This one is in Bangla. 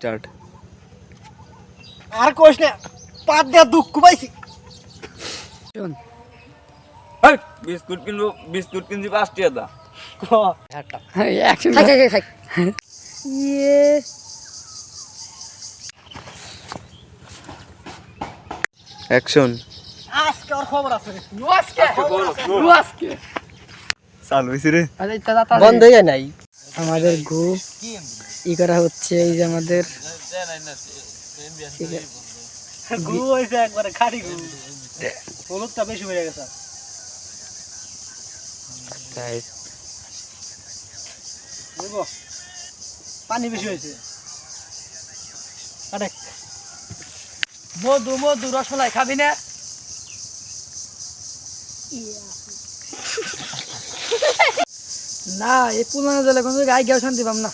স্টার্ট। আর কোশ না, পাত দেয়া দুঃখ পাইছি। শোন এই বিস্কুট কিনছি 5 টাকা দা। অ্যাকশন খাই খাই খাই খাই। ইয়ে অ্যাকশন। আজকে ওর খবর আছে। আজকে চালু হইছে রে। বন্ধ হয়ে যায় নাই। আমাদের গু ই করা হচ্ছে, এই যে আমাদের গু হইছে একবারে খাড়ি গু। হলুদটা বেশি হয়ে গেছে। বুঝবো? পানি বেশি হয়েছে। আরে মধু মধু রসমালাই খাবি না? না এই পুরানো জলে কোনো গায়ে গিয়েও শান্তি পাম না।